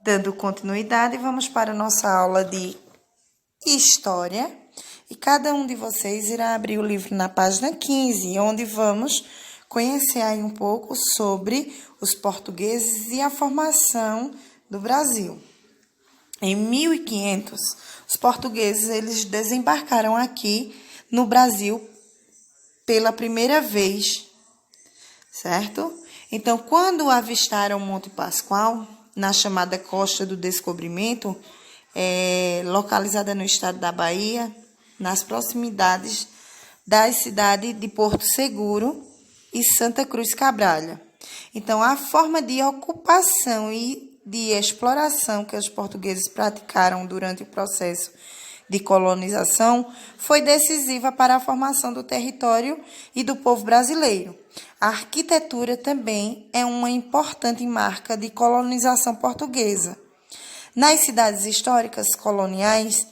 Dando continuidade, vamos para a nossa aula de História. E cada um de vocês irá abrir o livro na página 15, onde vamos conhecer aí um pouco sobre os portugueses e a formação do Brasil. Em 1500, os portugueses eles desembarcaram aqui no Brasil pela primeira vez, certo? Então, quando avistaram Monte Pascoal, na chamada Costa do Descobrimento, localizada no estado da Bahia, nas proximidades da cidade de Porto Seguro e Santa Cruz Cabralha. Então, a forma de ocupação e de exploração que os portugueses praticaram durante o processo de colonização foi decisiva para a formação do território e do povo brasileiro. A arquitetura também é uma importante marca de colonização portuguesa. Nas cidades históricas coloniais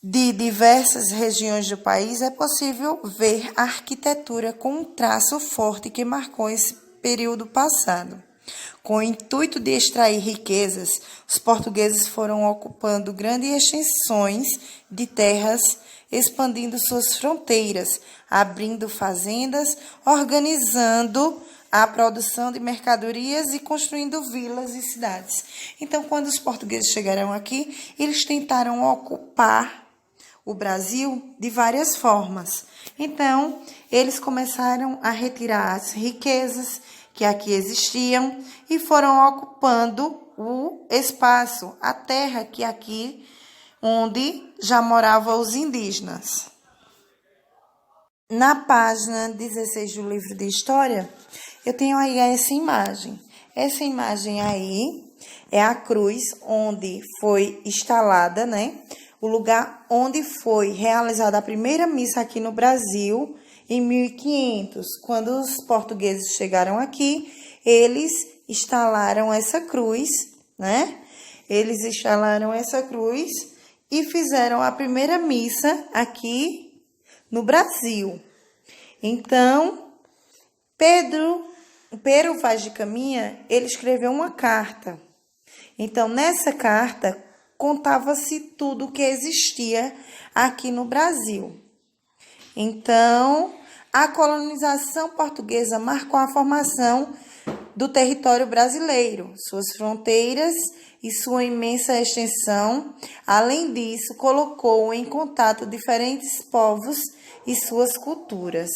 de diversas regiões do país, é possível ver a arquitetura com um traço forte que marcou esse período passado. Com o intuito de extrair riquezas, os portugueses foram ocupando grandes extensões de terras, expandindo suas fronteiras, abrindo fazendas, organizando a produção de mercadorias e construindo vilas e cidades. Então, quando os portugueses chegaram aqui, eles tentaram ocupar o Brasil de várias formas. Então, eles começaram a retirar as riquezas que aqui existiam e foram ocupando o espaço, a terra que aqui, onde já moravam os indígenas. Na página 16 do livro de História, eu tenho aí essa imagem. Essa imagem aí é a cruz onde foi instalada, o lugar onde foi realizada a primeira missa aqui no Brasil, em 1500. Quando os portugueses chegaram aqui, eles instalaram essa cruz, Eles instalaram essa cruz e fizeram a primeira missa aqui no Brasil. Então, Pero Vaz de Caminha, ele escreveu uma carta. Então, nessa carta, contava-se tudo o que existia aqui no Brasil. Então, a colonização portuguesa marcou a formação do território brasileiro, suas fronteiras e sua imensa extensão. Além disso, colocou em contato diferentes povos e suas culturas.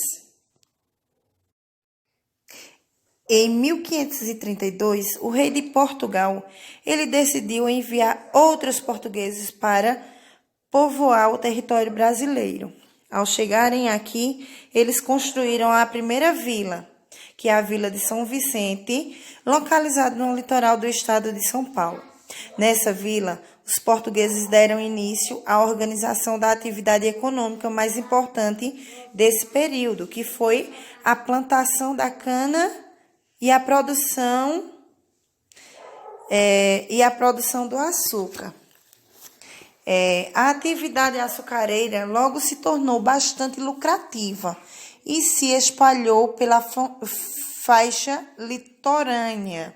Em 1532, o rei de Portugal, ele decidiu enviar outros portugueses para povoar o território brasileiro. Ao chegarem aqui, eles construíram a primeira vila, que é a Vila de São Vicente, localizada no litoral do estado de São Paulo. Nessa vila, os portugueses deram início à organização da atividade econômica mais importante desse período, que foi a plantação da cana e a produção do açúcar. A atividade açucareira logo se tornou bastante lucrativa e se espalhou pela faixa litorânea,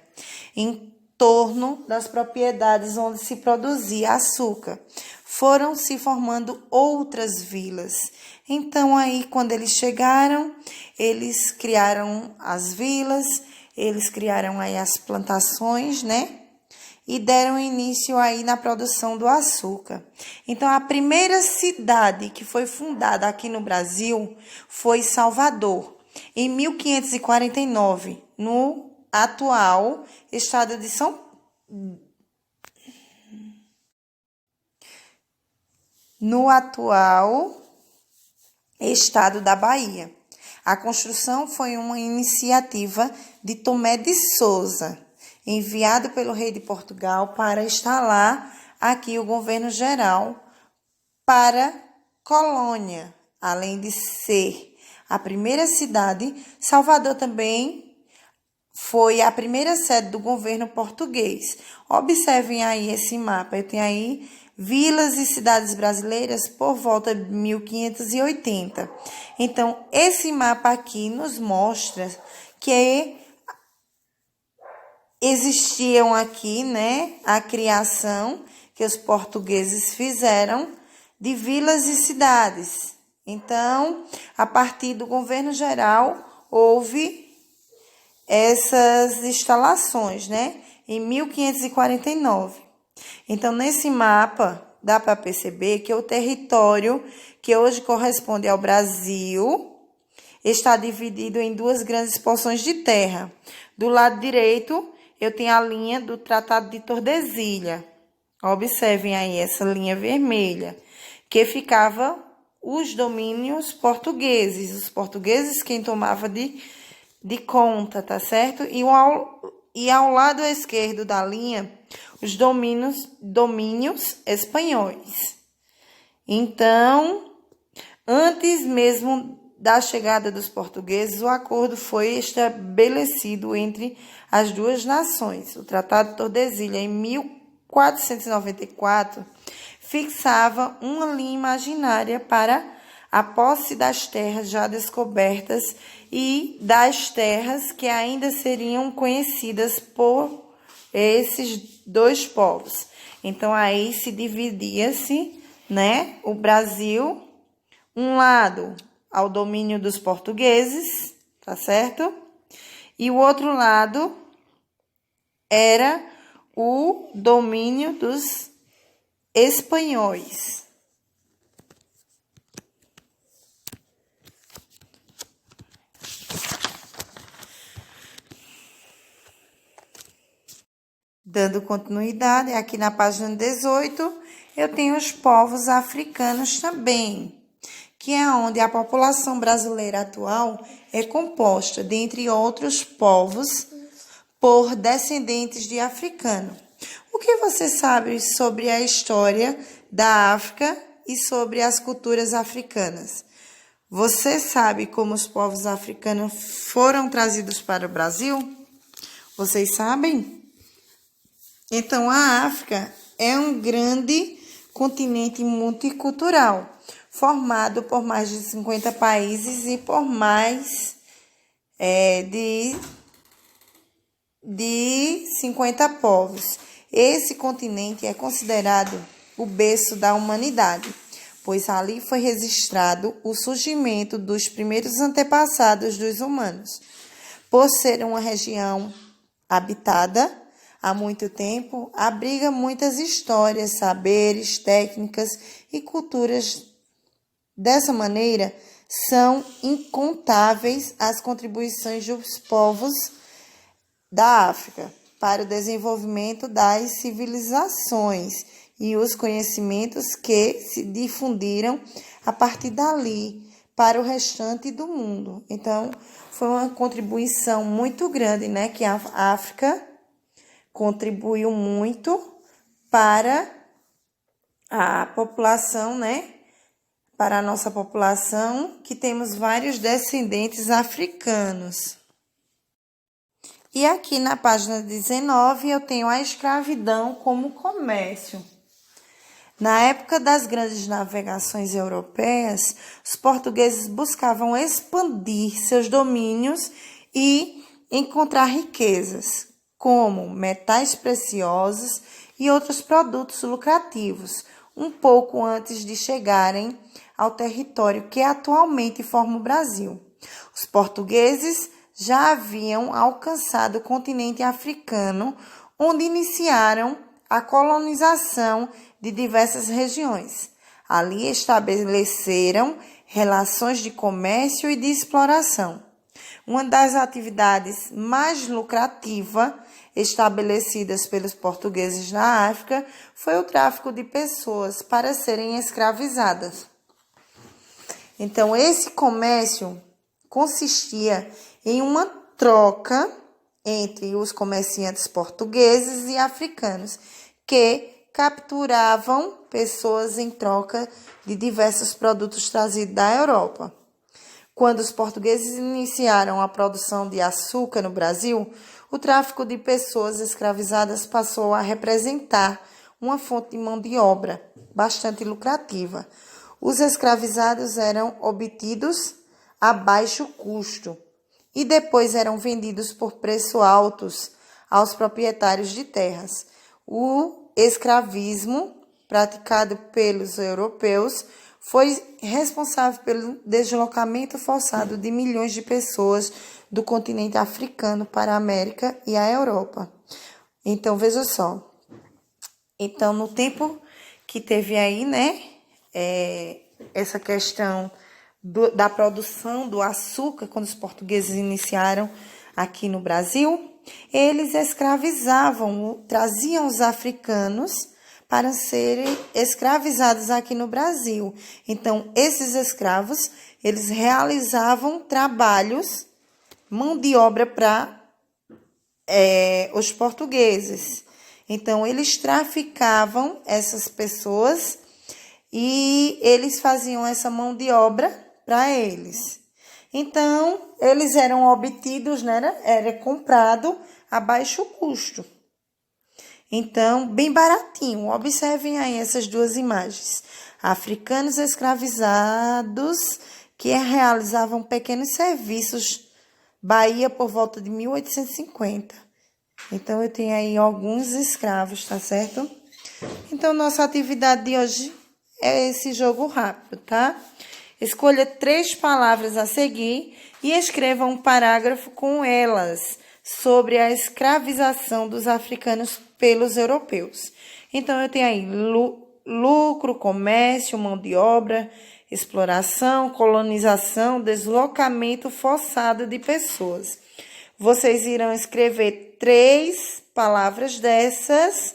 em torno das propriedades onde se produzia açúcar. Foram se formando outras vilas. Então, aí, quando eles chegaram, eles criaram as vilas, eles criaram aí as plantações, E deram início aí na produção do açúcar. Então, a primeira cidade que foi fundada aqui no Brasil foi Salvador, em 1549, no atual estado de no atual estado da Bahia. A construção foi uma iniciativa de Tomé de Souza, enviado pelo rei de Portugal para instalar aqui o governo geral para colônia. Além de ser a primeira cidade, Salvador também foi a primeira sede do governo português. Observem aí esse mapa. Eu tenho aí vilas e cidades brasileiras por volta de 1580. Então, esse mapa aqui nos mostra que existiam aqui, né, a criação que os portugueses fizeram de vilas e cidades. Então, a partir do governo geral, houve essas instalações, né, em 1549. Então, nesse mapa, dá para perceber que o território que hoje corresponde ao Brasil está dividido em duas grandes porções de terra. Do lado direito, eu tenho a linha do Tratado de Tordesilhas. Observem aí essa linha vermelha, que ficava os domínios portugueses. Os portugueses quem tomava de conta, tá certo? E ao lado esquerdo da linha, os domínios espanhóis. Então, antes mesmo da chegada dos portugueses, o acordo foi estabelecido entre as duas nações. O Tratado de Tordesilhas, em 1494, fixava uma linha imaginária para a posse das terras já descobertas e das terras que ainda seriam conhecidas por esses dois povos. Então, aí se dividia-se, né, o Brasil, um lado ao domínio dos portugueses, tá certo? E o outro lado era o domínio dos espanhóis. Dando continuidade, aqui na página 18, eu tenho os povos africanos também, que é onde a população brasileira atual é composta, dentre outros povos, por descendentes de africano. O que você sabe sobre a história da África e sobre as culturas africanas? Você sabe como os povos africanos foram trazidos para o Brasil? Vocês sabem? Então, a África é um grande continente multicultural, formado por mais de 50 países e por mais de 50 povos. Esse continente é considerado o berço da humanidade, pois ali foi registrado o surgimento dos primeiros antepassados dos humanos. Por ser uma região habitada há muito tempo, abriga muitas histórias, saberes, técnicas e culturas. Dessa maneira, são incontáveis as contribuições dos povos da África para o desenvolvimento das civilizações e os conhecimentos que se difundiram a partir dali para o restante do mundo. Então, foi uma contribuição muito grande, né, que a África contribuiu muito para a população, né? Para a nossa população, que temos vários descendentes africanos. E aqui na página 19 eu tenho a escravidão como comércio. Na época das grandes navegações europeias, os portugueses buscavam expandir seus domínios e encontrar riquezas, como metais preciosos e outros produtos lucrativos, um pouco antes de chegarem ao território que atualmente forma o Brasil. Os portugueses já haviam alcançado o continente africano, onde iniciaram a colonização de diversas regiões. Ali estabeleceram relações de comércio e de exploração. Uma das atividades mais lucrativas estabelecidas pelos portugueses na África foi o tráfico de pessoas para serem escravizadas. Então, esse comércio consistia em uma troca entre os comerciantes portugueses e africanos, que capturavam pessoas em troca de diversos produtos trazidos da Europa. Quando os portugueses iniciaram a produção de açúcar no Brasil, o tráfico de pessoas escravizadas passou a representar uma fonte de mão de obra bastante lucrativa. Os escravizados eram obtidos a baixo custo e depois eram vendidos por preço altos aos proprietários de terras. O escravismo praticado pelos europeus foi responsável pelo deslocamento forçado de milhões de pessoas do continente africano para a América e a Europa. Então, veja só. Então, no tempo que teve aí, né, essa questão da produção do açúcar, quando os portugueses iniciaram aqui no Brasil, eles escravizavam, traziam os africanos para serem escravizados aqui no Brasil. Então, esses escravos, eles realizavam trabalhos, mão de obra para os portugueses. Então, eles traficavam essas pessoas e eles faziam essa mão de obra para eles. Então, eles eram obtidos, né? Era comprado a baixo custo. Então, bem baratinho. Observem aí essas duas imagens. Africanos escravizados que realizavam pequenos serviços. Bahia por volta de 1850. Então, eu tenho aí alguns escravos, tá certo? Então, nossa atividade de hoje é esse jogo rápido, tá? Escolha 3 palavras a seguir e escreva um parágrafo com elas sobre a escravização dos africanos pelos europeus. Então, eu tenho aí lucro, comércio, mão de obra, exploração, colonização, deslocamento forçado de pessoas. Vocês irão escrever 3 palavras dessas,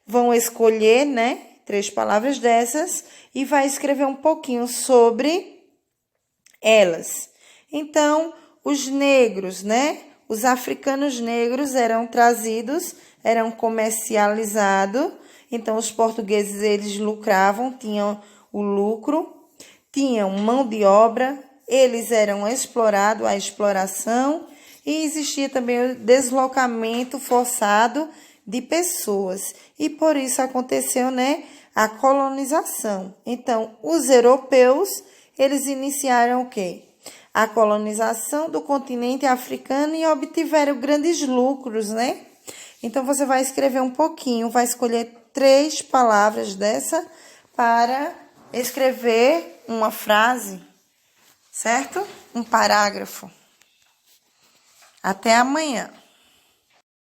vão escolher, né, 3 palavras dessas e vai escrever um pouquinho sobre elas. Então, os negros, né, os africanos negros eram trazidos, eram comercializados. Então, os portugueses, eles lucravam, tinham o lucro, tinham mão de obra, eles eram explorados, a exploração, e existia também o deslocamento forçado de pessoas. E por isso aconteceu, né, a colonização. Então, os europeus, eles iniciaram o quê? A colonização do continente africano e obtiveram grandes lucros, né? Então, você vai escrever um pouquinho, vai escolher 3 palavras dessa para escrever uma frase, certo? Um parágrafo. Até amanhã.